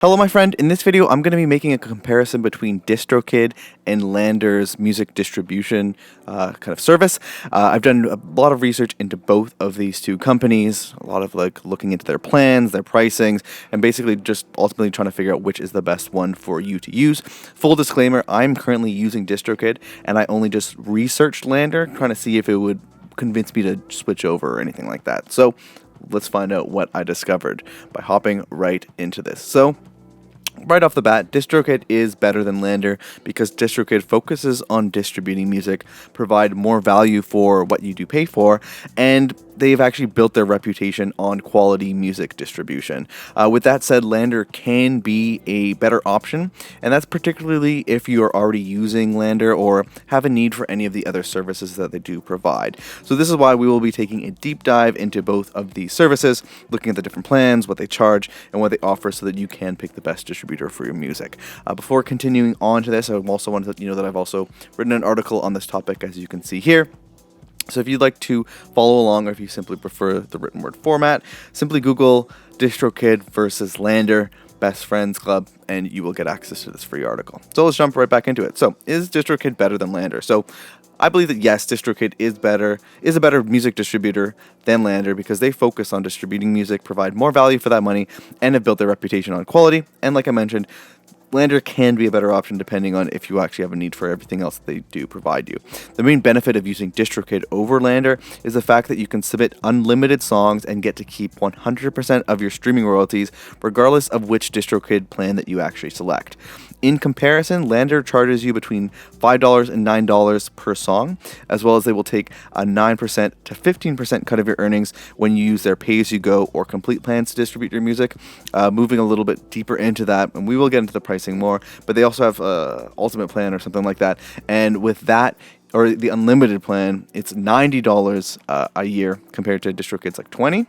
Hello, my friend. In this video, I'm going to be making a comparison between DistroKid and Landr's music distribution kind of service. I've done a lot of research into both of these two companies, a lot of looking into their plans, their pricings, and basically just ultimately trying to figure out which is the best one for you to use. Full disclaimer, I'm currently using DistroKid, and I only just researched Landr, trying to see if it would convince me to switch over or anything like that. So let's find out what I discovered by hopping right into this. So right off the bat, DistroKid is better than Landr because DistroKid focuses on distributing music, provide more value for what you do pay for, and they've actually built their reputation on quality music distribution. With that said, Landr can be a better option, and that's particularly if you are already using Landr or have a need for any of the other services that they do provide. So this is why we will be taking a deep dive into both of these services, looking at the different plans, what they charge, and what they offer so that you can pick the best distributor for your music. Before continuing on to this, I also wanted to let you know that I've also written an article on this topic, as you can see here. So if you'd like to follow along, or if you simply prefer the written word format, simply Google DistroKid versus Landr Best Friends Club, and you will get access to this free article. So let's jump right back into it. So is DistroKid better than Landr? So I believe that yes, DistroKid is a better music distributor than Landr because they focus on distributing music, provide more value for that money, and have built their reputation on quality. And like I mentioned, Landr can be a better option depending on if you actually have a need for everything else that they do provide you. The main benefit of using DistroKid over Landr is the fact that you can submit unlimited songs and get to keep 100% of your streaming royalties regardless of which DistroKid plan that you actually select. In comparison, Landr charges you between $5 and $9 per song, as well as they will take a 9% to 15% cut of your earnings when you use their pay-as-you-go or complete plans to distribute your music. Moving a little bit deeper into that, and we will get into the pricing more, but they also have ultimate plan or something like that, and with that, or the unlimited plan, it's $90 a year compared to DistroKid's like $20.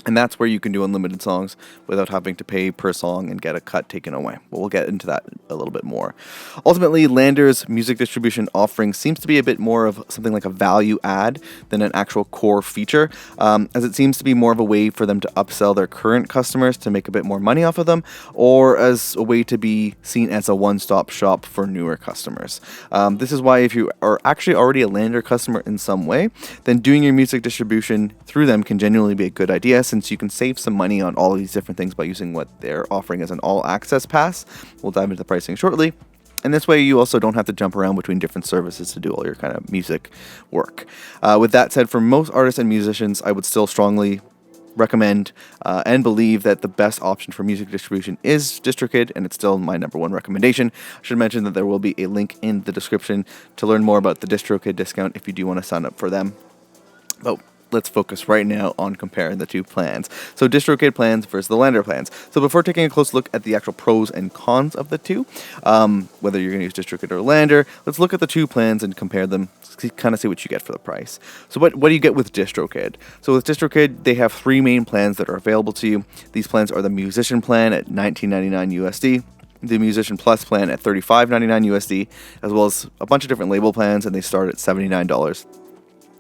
And that's where you can do unlimited songs without having to pay per song and get a cut taken away. But we'll get into that a little bit more. Ultimately, Landr's music distribution offering seems to be a bit more of something like a value add than an actual core feature, as it seems to be more of a way for them to upsell their current customers to make a bit more money off of them, or as a way to be seen as a one-stop shop for newer customers. This is why if you are actually already a Landr customer in some way, then doing your music distribution through them can genuinely be a good idea, since you can save some money on all of these different things by using what they're offering as an all-access pass. We'll dive into the pricing shortly. And this way you also don't have to jump around between different services to do all your kind of music work. With that said, for most artists and musicians, I would still strongly recommend and believe that the best option for music distribution is DistroKid, and it's still my number one recommendation. I should mention that there will be a link in the description to learn more about the DistroKid discount if you do want to sign up for them. But let's focus right now on comparing the two plans. So DistroKid plans versus the Landr plans. So before taking a close look at the actual pros and cons of the two, whether you're going to use DistroKid or Landr, let's look at the two plans and compare them, kind of see what you get for the price. So what do you get with DistroKid? So with DistroKid, they have three main plans that are available to you. These plans are the Musician plan at $19.99 USD, the Musician Plus plan at $35.99 USD, as well as a bunch of different label plans, and they start at $79.99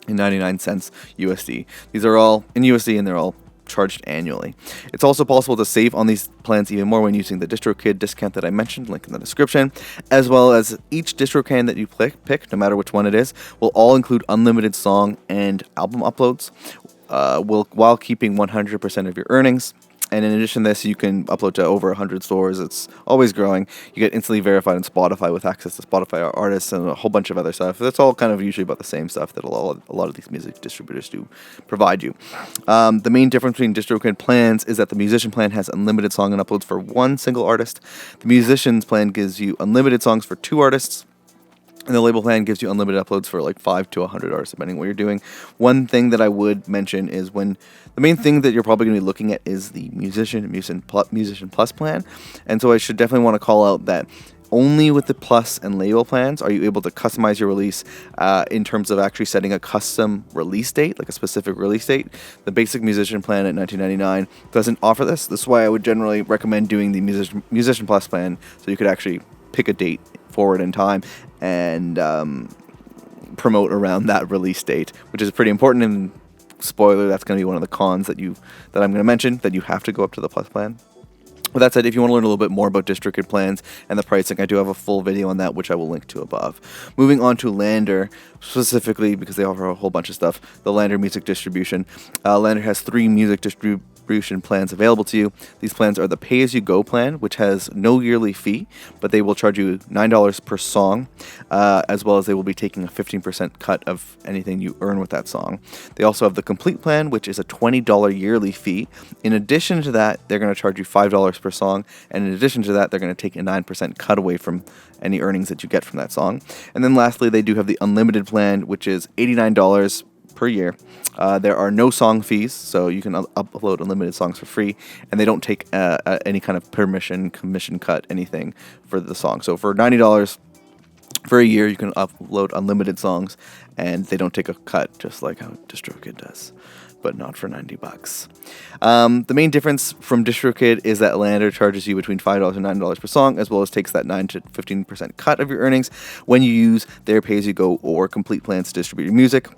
USD. These are all in USD and they're all charged annually. It's also possible to save on these plans even more when using the DistroKid discount that I mentioned, link in the description, as well as each DistroKid that you pick, no matter which one it is, will all include unlimited song and album uploads, while keeping 100% of your earnings. And in addition to this, you can upload to over 100 stores. It's always growing. You get instantly verified on Spotify with access to Spotify artists and a whole bunch of other stuff. That's all kind of usually about the same stuff that a lot of these music distributors do provide you. The main difference between DistroKid plans is that the Musician plan has unlimited song and uploads for one single artist. The Musician's plan gives you unlimited songs for two artists. And the label plan gives you unlimited uploads for like 5 to 100 artists, depending on what you're doing. One thing that I would mention is the main thing that you're probably going to be looking at is the Musician Plus plan. And so I should definitely want to call out that only with the Plus and label plans are you able to customize your release in terms of actually setting a custom release date, like a specific release date. The basic Musician plan at $19.99 doesn't offer this. This is why I would generally recommend doing the Musician Plus plan, so you could actually pick a date forward in time and promote around that release date, which is pretty important. And spoiler, that's going to be one of the cons that I'm going to mention, that you have to go up to the Plus plan. With that said, if you want to learn a little bit more about DistroKid plans and the pricing, I do have a full video on that, which I will link to above. Moving on to Landr, specifically because they offer a whole bunch of stuff, the Landr music distribution. Landr has 3 music distribution plans available to you. These plans are the pay-as-you-go plan, which has no yearly fee, but they will charge you $9 per song, as well as they will be taking a 15% cut of anything you earn with that song. They also have the complete plan, which is a $20 yearly fee. In addition to that, they're going to charge you $5 per song, and in addition to that, they're going to take a 9% cut away from any earnings that you get from that song. And then lastly, they do have the unlimited plan, which is $89 per year. There are no song fees, so you can upload unlimited songs for free, and they don't take any kind of commission cut, anything for the song. So for $90 for a year, you can upload unlimited songs, and they don't take a cut, just like how DistroKid does, but not for $90. The main difference from DistroKid is that Landr charges you between $5 and $9 per song, as well as takes that 9 to 15% cut of your earnings when you use their pay-as-you-go or complete plans to distribute your music.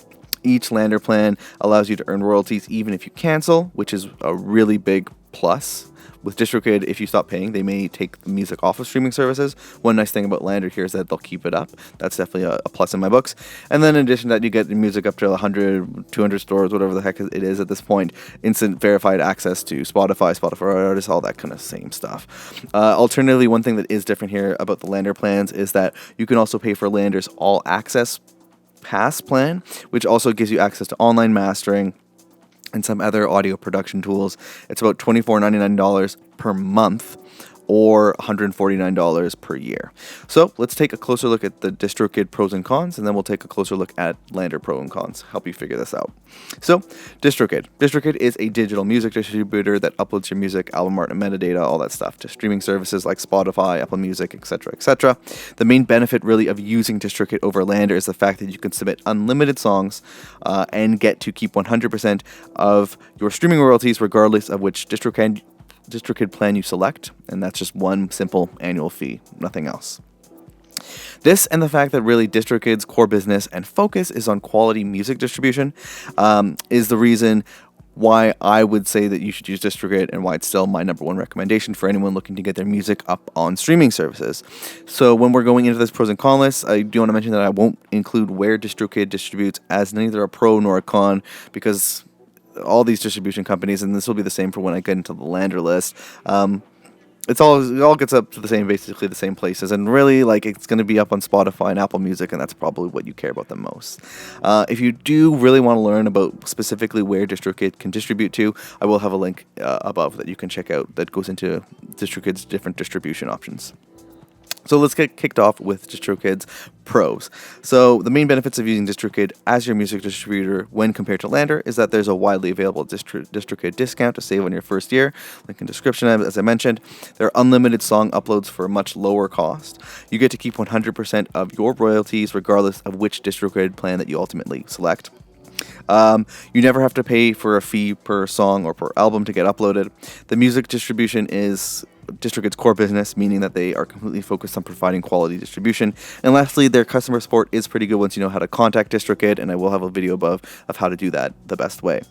Each Landr plan allows you to earn royalties even if you cancel, which is a really big plus. With DistroKid, if you stop paying, they may take the music off of streaming services. One nice thing about Landr here is that they'll keep it up. That's definitely a plus in my books. And then in addition to that, you get the music up to 100, 200 stores, whatever the heck it is at this point. Instant verified access to Spotify artists, all that kind of same stuff. Alternatively, one thing that is different here about the Landr plans is that you can also pay for Landr's All Access Pass plan, which also gives you access to online mastering and some other audio production tools. It's about $24.99 per month, or $149 per year. So let's take a closer look at the DistroKid pros and cons, and then we'll take a closer look at Landr pros and cons, help you figure this out. So DistroKid. DistroKid is a digital music distributor that uploads your music, album art, and metadata, all that stuff, to streaming services like Spotify, Apple Music, etc., etc. The main benefit really of using DistroKid over Landr is the fact that you can submit unlimited songs and get to keep 100% of your streaming royalties regardless of which DistroKid plan you select, and that's just one simple annual fee, nothing else. This and the fact that really DistroKid's core business and focus is on quality music distribution is the reason why I would say that you should use DistroKid, and why it's still my number one recommendation for anyone looking to get their music up on streaming services. So when we're going into this pros and cons list, I do want to mention that I won't include where DistroKid distributes as neither a pro nor a con, because all these distribution companies, and this will be the same for when I get into the Landr list, it all gets up to basically the same places, and really, like, it's going to be up on Spotify and Apple Music, and that's probably what you care about the most. If you do really want to learn about specifically where DistroKid can distribute to, I will have a link above that you can check out that goes into DistroKid's different distribution options. So let's get kicked off with DistroKid's pros. So the main benefits of using DistroKid as your music distributor when compared to Landr is that there's a widely available DistroKid discount to save on your first year. Link in description, as I mentioned. There are unlimited song uploads for a much lower cost. You get to keep 100% of your royalties regardless of which DistroKid plan that you ultimately select. You never have to pay for a fee per song or per album to get uploaded. The music distribution is DistroKid's core business, meaning that they are completely focused on providing quality distribution. And lastly, their customer support is pretty good once you know how to contact DistroKid, and I will have a video above of how to do that the best way.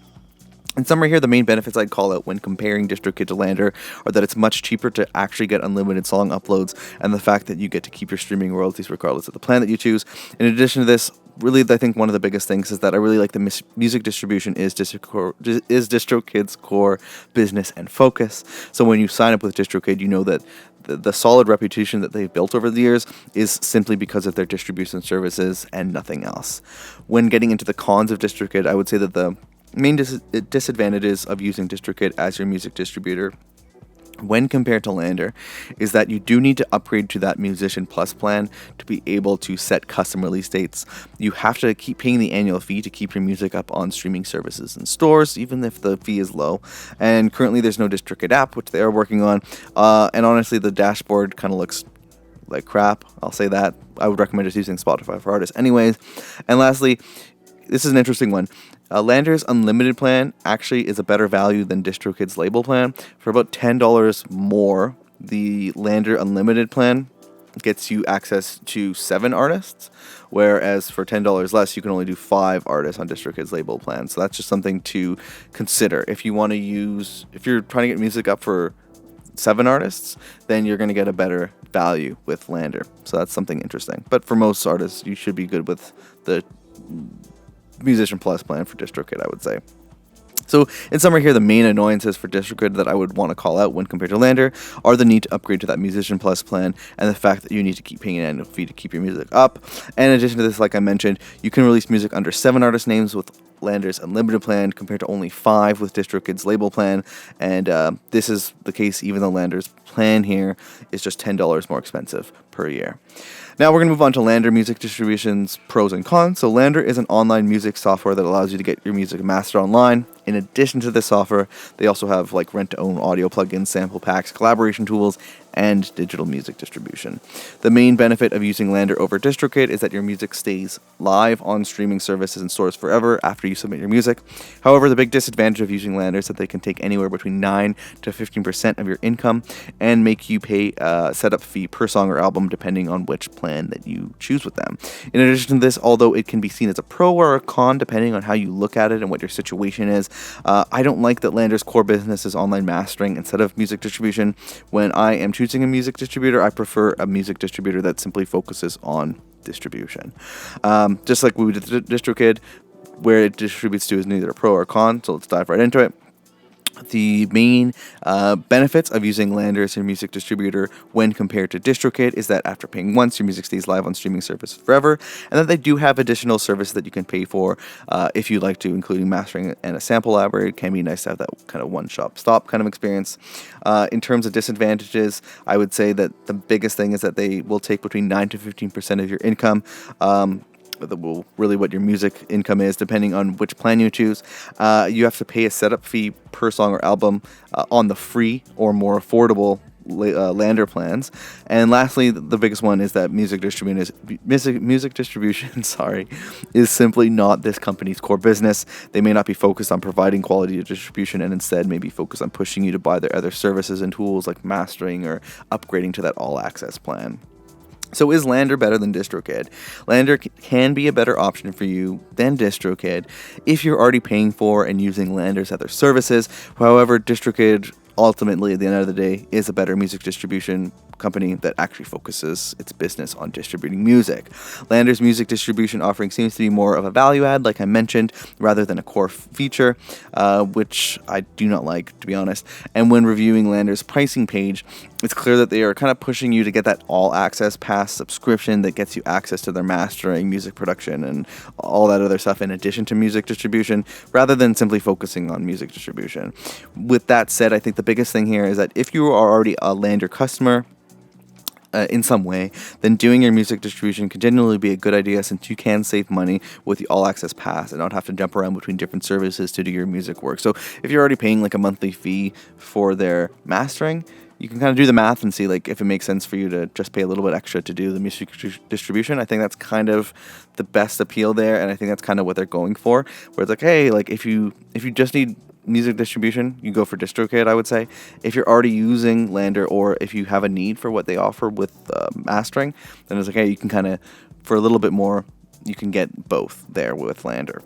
In summary here, the main benefits I'd call out when comparing DistroKid to Landr are that it's much cheaper to actually get unlimited song uploads, and the fact that you get to keep your streaming royalties regardless of the plan that you choose. In addition to this, really, I think one of the biggest things is that I really like the music distribution is DistroKid's core business and focus. So when you sign up with DistroKid, you know that the solid reputation that they've built over the years is simply because of their distribution services and nothing else. When getting into the cons of DistroKid, I would say that the main disadvantages of using DistroKid as your music distributor when compared to Landr is that you do need to upgrade to that Musician Plus plan to be able to set custom release dates. You have to keep paying the annual fee to keep your music up on streaming services and stores, even if the fee is low. And currently there's no DistroKid app, which they are working on. And honestly, the dashboard kind of looks like crap. I'll say that. I would recommend just using Spotify for Artists anyways. And lastly, this is an interesting one. Landr's unlimited plan actually is a better value than DistroKid's label plan. For about $10 more, the Landr unlimited plan gets you access to 7 artists, whereas for $10 less, you can only do 5 artists on DistroKid's label plan. So that's just something to consider if you want to use, if you're trying to get music up for 7 artists, then you're going to get a better value with Landr. So that's something interesting. But for most artists, you should be good with the Musician Plus plan for DistroKid, I would say. So in summary here, the main annoyances for DistroKid that I would want to call out when compared to Landr are the need to upgrade to that Musician Plus plan and the fact that you need to keep paying an annual fee to keep your music up. And in addition to this, like I mentioned, you can release music under 7 artist names with Landr's unlimited plan compared to only 5 with DistroKid's label plan. And this is the case even though Landr's plan here is just $10 more expensive per year. Now we're going to move on to Landr Music Distribution's pros and cons. So Landr is an online music software that allows you to get your music mastered online. In addition to this software, they also have like rent-to-own audio plugins, sample packs, collaboration tools, and digital music distribution. The main benefit of using Landr over DistroKid is that your music stays live on streaming services and stores forever after you submit your music. However, the big disadvantage of using Landr is that they can take anywhere between 9 to 15% of your income and make you pay a setup fee per song or album depending on which plan that you choose with them. In addition to this, although it can be seen as a pro or a con depending on how you look at it and what your situation is, I don't like that Landr's core business is online mastering instead of music distribution. When I am choosing a music distributor, I prefer a music distributor that simply focuses on distribution. Just like we did DistroKid, where it distributes to is neither a pro or a con, so let's dive right into it. The main benefits of using Landr as your music distributor when compared to DistroKid is that after paying once, your music stays live on streaming services forever, and that they do have additional services that you can pay for if you'd like to, including mastering and a sample library. It can be nice to have that kind of one-stop kind of experience. In terms of disadvantages, I would say that the biggest thing is that they will take between 9 to 15% of your income. Really what your music income is, depending on which plan you choose. You have to pay a setup fee per song or album on the free or more affordable Landr plans. And lastly, the biggest one is that music distribution is simply not this company's core business. They may not be focused on providing quality distribution and instead may be focused on pushing you to buy their other services and tools like mastering or upgrading to that all-access plan. So is Landr better than DistroKid? Landr can be a better option for you than DistroKid if you're already paying for and using Landr's other services. However, DistroKid ultimately, at the end of the day, is a better music distribution company that actually focuses its business on distributing music. Landr's music distribution offering seems to be more of a value add, like I mentioned, rather than a core feature, which I do not like, to be honest. And when reviewing Landr's pricing page, it's clear that they are kind of pushing you to get that all-access pass subscription that gets you access to their mastering, music production, and all that other stuff in addition to music distribution, rather than simply focusing on music distribution. With that said, I think the biggest thing here is that if you are already a Landr customer, in some way, then doing your music distribution can generally be a good idea since you can save money with the all-access pass and not have to jump around between different services to do your music work. So if you're already paying like a monthly fee for their mastering, you can kind of do the math and see like if it makes sense for you to just pay a little bit extra to do the music distribution. I think that's kind of the best appeal there, and I think that's kind of what they're going for. Where it's like, hey, like if you just need music distribution, you go for DistroKid, I would say. If you're already using Landr or if you have a need for what they offer with mastering, then it's like, hey, you can kind of, for a little bit more, you can get both there with Landr.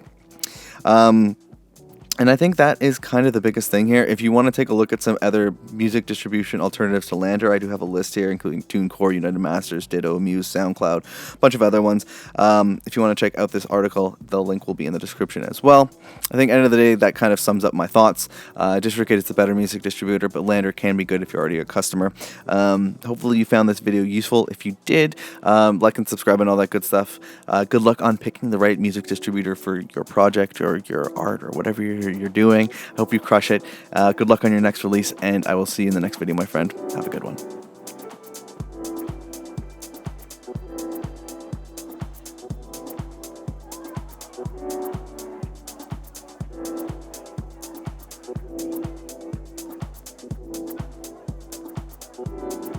And I think that is kind of the biggest thing here. If you want to take a look at some other music distribution alternatives to Landr, I do have a list here, including TuneCore, United Masters, Ditto, Muse, SoundCloud, a bunch of other ones. If you want to check out this article, the link will be in the description as well. I think at the end of the day, that kind of sums up my thoughts. DistroKid is the better music distributor, but Landr can be good if you're already a customer. Hopefully you found this video useful. If you did, like and subscribe and all that good stuff. Good luck on picking the right music distributor for your project or your art or whatever you're doing. I hope you crush it. Good luck on your next release, and I will see you in the next video, my friend. Have a good one.